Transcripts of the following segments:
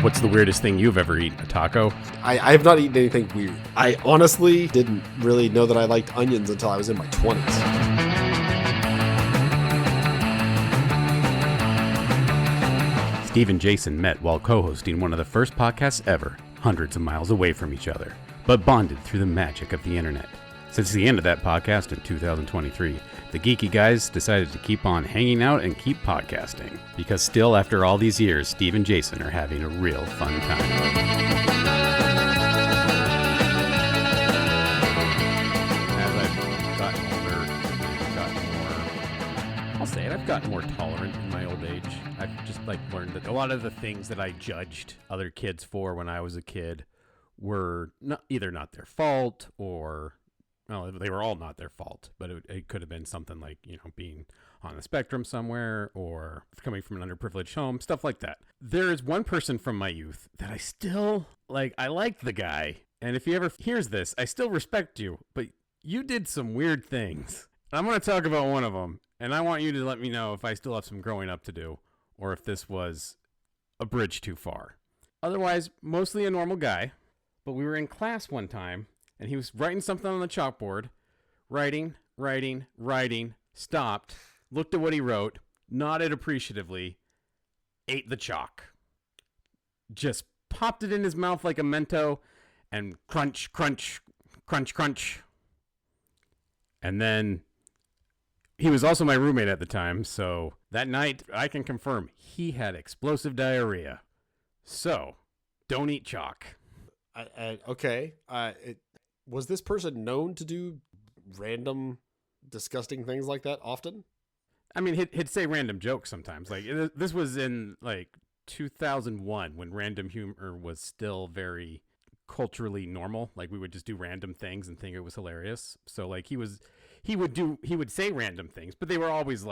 What's the weirdest thing you've ever eaten? A taco? I have not eaten anything weird. I honestly didn't really know that I liked onions until I was in my 20s. Steve and Jason met while co-hosting one of the first podcasts ever, hundreds of miles away from each other, but bonded through the magic of the internet. Since the end of that podcast in 2023, the geeky guys decided to keep on hanging out and keep podcasting, because still after all these years, Steve and Jason are having a real fun time. As I've gotten older, I've gotten more tolerant in my old age. I've just learned that a lot of the things that I judged other kids for when I was a kid were either not their fault or, well, they were all not their fault, but it could have been something like, being on the spectrum somewhere or coming from an underprivileged home, stuff like that. There is one person from my youth that I still, I like the guy, and if he ever hears this, I still respect you, but you did some weird things. I'm going to talk about one of them, and I want you to let me know if I still have some growing up to do, or if this was a bridge too far. Otherwise, mostly a normal guy, but we were in class one time, and he was writing something on the chalkboard, writing, stopped, looked at what he wrote, nodded appreciatively, ate the chalk. Just popped it in his mouth like a Mento, and crunch, crunch, crunch, crunch. And then he was also my roommate at the time, so that night I can confirm he had explosive diarrhea. So, don't eat chalk. Okay. Was this person known to do random, disgusting things like that often? I mean, he'd say random jokes sometimes. This was in 2001 when random humor was still very culturally normal. We would just do random things and think it was hilarious. So he would say random things, but they were always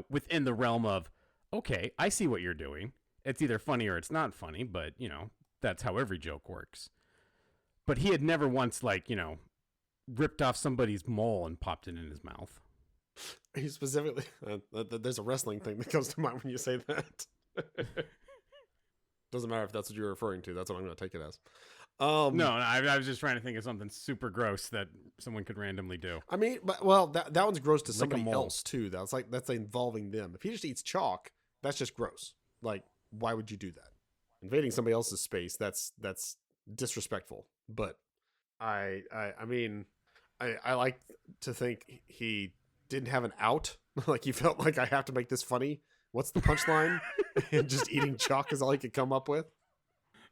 within the realm of, okay, I see what you're doing. It's either funny or it's not funny, but that's how every joke works. But he had never once ripped off somebody's mole and popped it in his mouth. He specifically, there's a wrestling thing that comes to mind when you say that. Doesn't matter if that's what you're referring to. That's what I'm going to take it as. No, I was just trying to think of something super gross that someone could randomly do. I mean, that one's gross to somebody else too. That's involving them. If he just eats chalk, that's just gross. Why would you do that? Invading somebody else's space, that's disrespectful. But I mean, I like to think he didn't have an out. He felt like, I have to make this funny. What's the punchline? And just eating chalk is all he could come up with.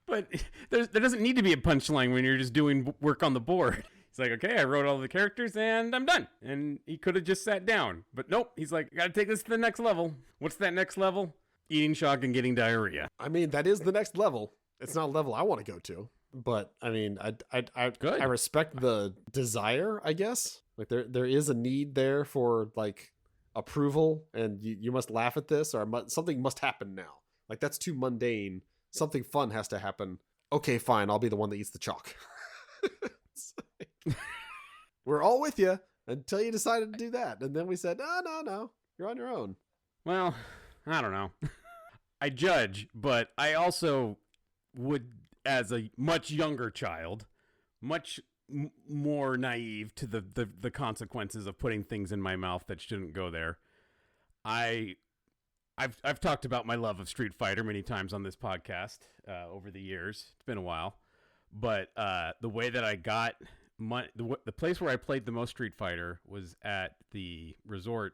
But there doesn't need to be a punchline when you're just doing work on the board. He's like, okay, I wrote all the characters and I'm done. And he could have just sat down. But nope, he's like, got to take this to the next level. What's that next level? Eating chalk and getting diarrhea. I mean, that is the next level. It's not a level I want to go to. But I mean, I respect the desire, I guess. There is a need there for approval, and you must laugh at this, or something must happen now. That's too mundane. Something fun has to happen. Okay, fine, I'll be the one that eats the chalk. We're all with you until you decided to do that, and then we said, no, you're on your own. Well, I don't know. I judge, but I also would, as a much younger child, much more naive to the consequences of putting things in my mouth that shouldn't go there. I've talked about my love of Street Fighter many times on this podcast over the years. It's been a while, but the way that I got the place where I played the most Street Fighter was at the resort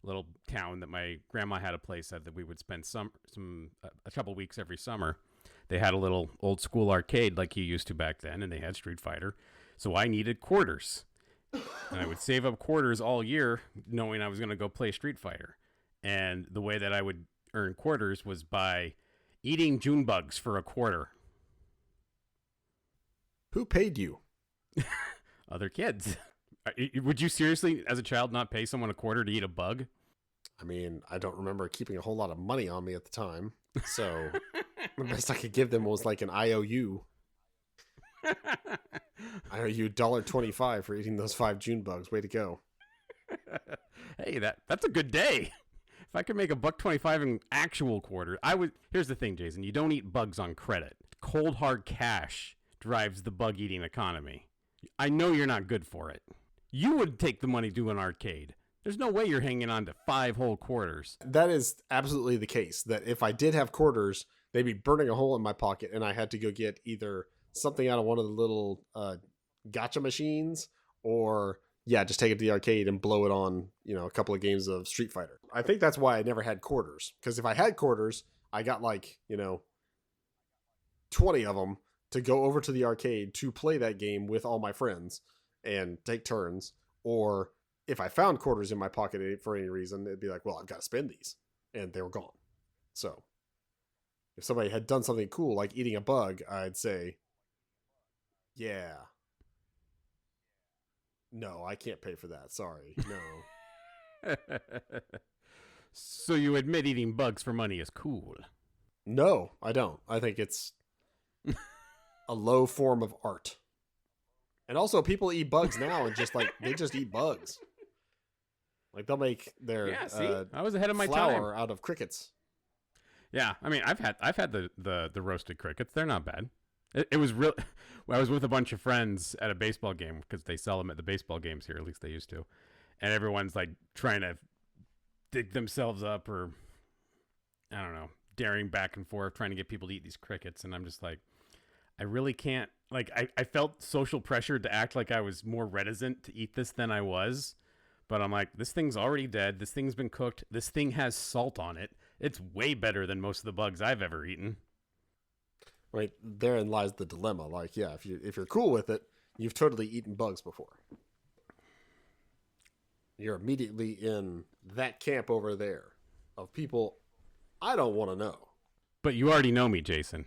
little town that my grandma had a place at that we would spend a couple weeks every summer. They had a little old school arcade like you used to back then, and they had Street Fighter. So I needed quarters. And I would save up quarters all year knowing I was going to go play Street Fighter. And the way that I would earn quarters was by eating June bugs for a quarter. Who paid you? Other kids. Would you seriously, as a child, not pay someone a quarter to eat a bug? I mean, I don't remember keeping a whole lot of money on me at the time. So the best I could give them was an IOU. IOU $1.25 for eating those 5 June bugs. Way to go. Hey, that's a good day. If I could make $1.25 in actual quarter, I would. Here's the thing, Jason. You don't eat bugs on credit. Cold hard cash drives the bug eating economy. I know you're not good for it. You would take the money to an arcade. There's no way you're hanging on to 5 whole quarters. That is absolutely the case. That if I did have quarters, they'd be burning a hole in my pocket, and I had to go get either something out of one of the little gotcha machines, or just take it to the arcade and blow it on, a couple of games of Street Fighter. I think that's why I never had quarters. Because if I had quarters, I got 20 of them to go over to the arcade to play that game with all my friends and take turns. Or if I found quarters in my pocket for any reason, it'd be like, well, I've got to spend these. And they were gone. So if somebody had done something cool like eating a bug, I'd say, yeah. No, I can't pay for that. Sorry. No. So you admit eating bugs for money is cool? No, I don't. I think it's a low form of art. And also, people eat bugs now and they just eat bugs. Like they'll make their I was ahead of my flour time. out of crickets. Yeah, I mean, I've had the roasted crickets. They're not bad. It was real. I was with a bunch of friends at a baseball game because they sell them at the baseball games here. At least they used to. And everyone's like trying to dig themselves up, or I don't know, daring back and forth, trying to get people to eat these crickets. And I'm just like, I really can't. Like, I felt social pressure to act like I was more reticent to eat this than I was. But I'm like, this thing's already dead. This thing's been cooked. This thing has salt on it. It's way better than most of the bugs I've ever eaten. Right, therein lies the dilemma. Like, yeah, if you're cool with it, you've totally eaten bugs before. You're immediately in that camp over there of people I don't want to know. But you already know me, Jason.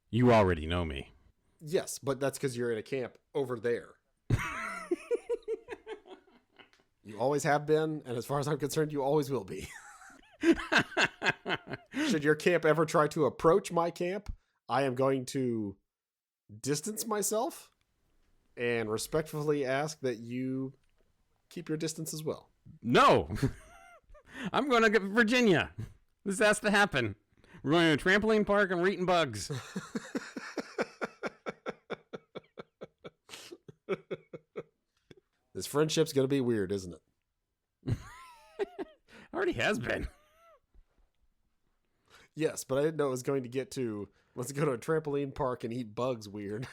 You already know me. Yes, but that's because you're in a camp over there. You always have been, and as far as I'm concerned, you always will be. Should your camp ever try to approach my camp, I am going to distance myself and respectfully ask that you keep your distance as well. No. I'm going to Virginia. This has to happen. We're going to a trampoline park and we're eating bugs. This friendship's going to be weird, isn't it? Already has been. Yes, but I didn't know it was going to get to, let's go to a trampoline park and eat bugs weird.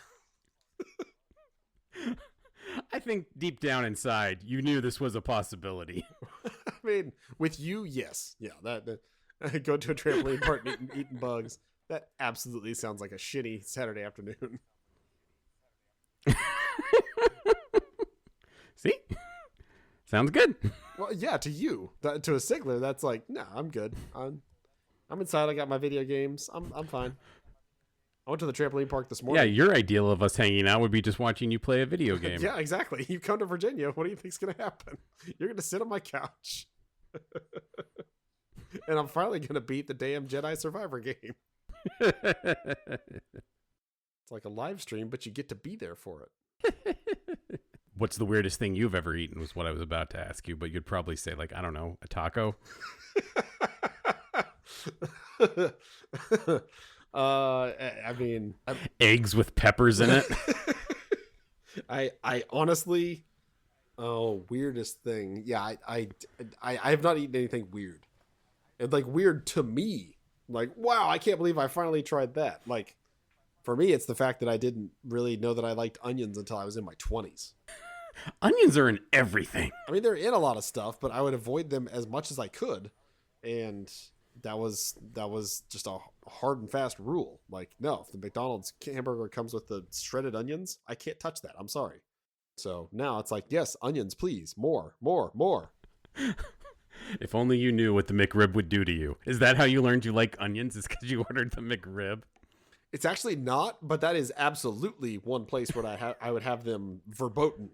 I think deep down inside, you knew this was a possibility. I mean, with you, yes. Yeah, that go to a trampoline park and eating bugs. That absolutely sounds like a shitty Saturday afternoon. See? Sounds good. Well, yeah, to you. To a Sigler, that's like, no, I'm good. I'm inside. I got my video games. I'm fine. I went to the trampoline park this morning. Yeah, your ideal of us hanging out would be just watching you play a video game. Yeah, exactly. You come to Virginia. What do you think's going to happen? You're going to sit on my couch. And I'm finally going to beat the damn Jedi Survivor game. It's like a live stream, but you get to be there for it. What's the weirdest thing you've ever eaten was what I was about to ask you, but you'd probably say, like, I don't know, a taco? I mean... Eggs with peppers in it? I honestly... Oh, weirdest thing. Yeah, I have not eaten anything weird. It's like weird to me. Like, wow, I can't believe I finally tried that. Like, for me, it's the fact that I didn't really know that I liked onions until I was in my 20s. Onions are in everything. I mean, they're in a lot of stuff, but I would avoid them as much as I could. And that was just a hard and fast rule. Like, no, if the McDonald's hamburger comes with the shredded onions, I can't touch that. I'm sorry. So now it's like, yes, onions, please. More. If only you knew what the McRib would do to you. Is that how you learned you like onions? Is because you ordered the McRib? It's actually not, but that is absolutely one place where I would have them verboten.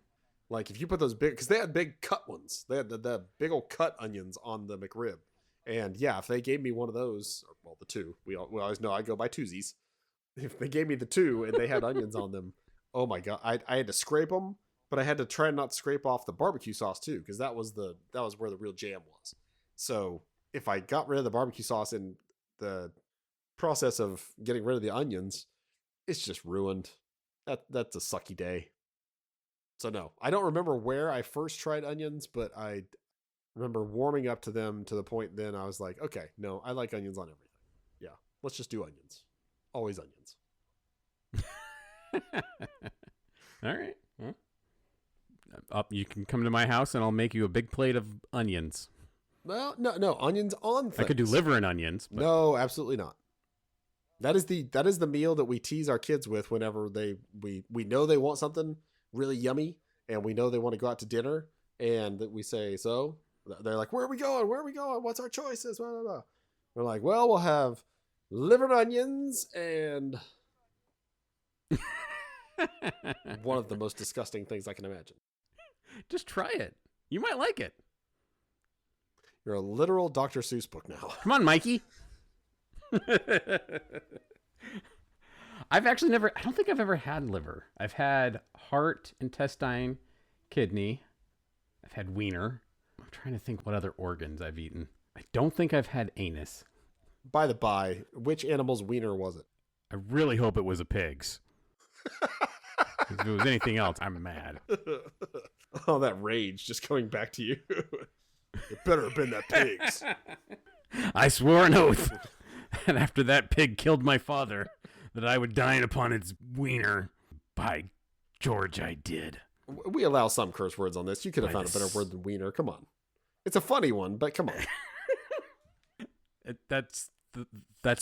Like, if you put those big, because they had big cut ones. They had the big old cut onions on the McRib. And yeah, if they gave me one of those, well, the two, we always know I go by twosies. If they gave me the two and they had onions on them, oh my God, I had to scrape them, but I had to try not to scrape off the barbecue sauce too, because that was where the real jam was. So if I got rid of the barbecue sauce in the process of getting rid of the onions, it's just ruined. That's a sucky day. So no, I don't remember where I first tried onions, but I remember warming up to them to the point then I was like, okay, no, I like onions on everything. Yeah, let's just do onions. Always onions. All right. Well, you can come to my house and I'll make you a big plate of onions. Well, no, onions on things. I could do liver and onions. But... No, absolutely not. That is the meal that we tease our kids with whenever we know they want something really yummy and we know they want to go out to dinner and that we say, so they're like, where are we going? What's our choices? Blah, blah, blah. We're like, well, we'll have liver and onions and one of the most disgusting things I can imagine. Just try it. You might like it. You're a literal Dr. Seuss book now. Come on, Mikey. I've actually I don't think I've ever had liver. I've had heart, intestine, kidney. I've had wiener. I'm trying to think what other organs I've eaten. I don't think I've had anus. By the by, which animal's wiener was it? I really hope it was a pig's. If it was anything else, I'm mad. Oh, that rage just coming back to you. It better have been that pig's. I swore an oath that after that pig killed my father, that I would dine upon its wiener. By George, I did. We allow some curse words on this. You could have found a better word than wiener. Come on. It's a funny one, but come on. That's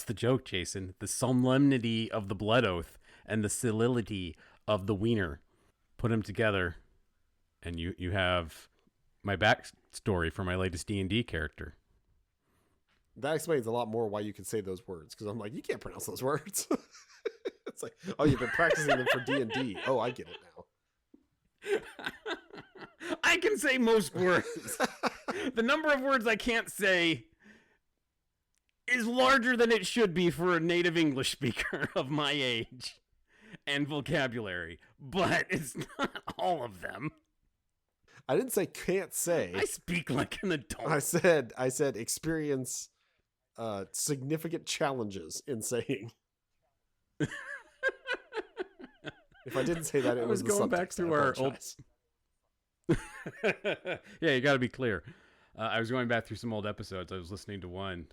the joke, Jason. The solemnity of the blood oath and the solidity of the wiener. Put them together, and you have my backstory for my latest D&D character. That explains a lot more why you can say those words, because I'm like, you can't pronounce those words. It's like, oh, you've been practicing them for D&D. Oh, I get it now. I can say most words. The number of words I can't say is larger than it should be for a native English speaker of my age and vocabulary, but it's not all of them. I didn't say can't say. I speak like an adult. I said experience significant challenges in saying. If I didn't say that, it was going back through our old. Yeah, you got to be clear. I was going back through some old episodes. I was listening to one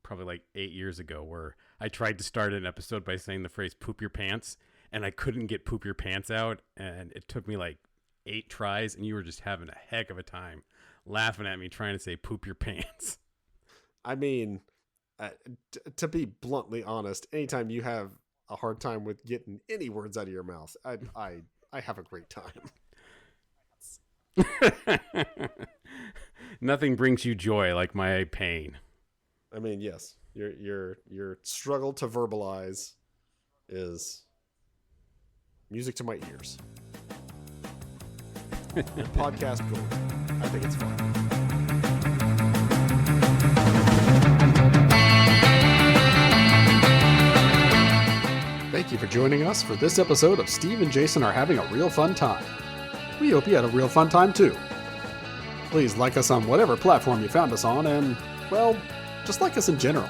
probably like 8 years ago where I tried to start an episode by saying the phrase "poop your pants," and I couldn't get "poop your pants" out, and it took me like 8 tries, and you were just having a heck of a time laughing at me trying to say "poop your pants." I mean, to be bluntly honest, anytime you have a hard time with getting any words out of your mouth, I have a great time. Nothing brings you joy like my pain. I mean, yes, your struggle to verbalize is music to my ears. And podcast gold. I think it's fun. Thank you for joining us for this episode of Steve and Jason Are Having a Real Fun Time. We hope you had a real fun time too. Please like us on whatever platform you found us on and, well, just like us in general.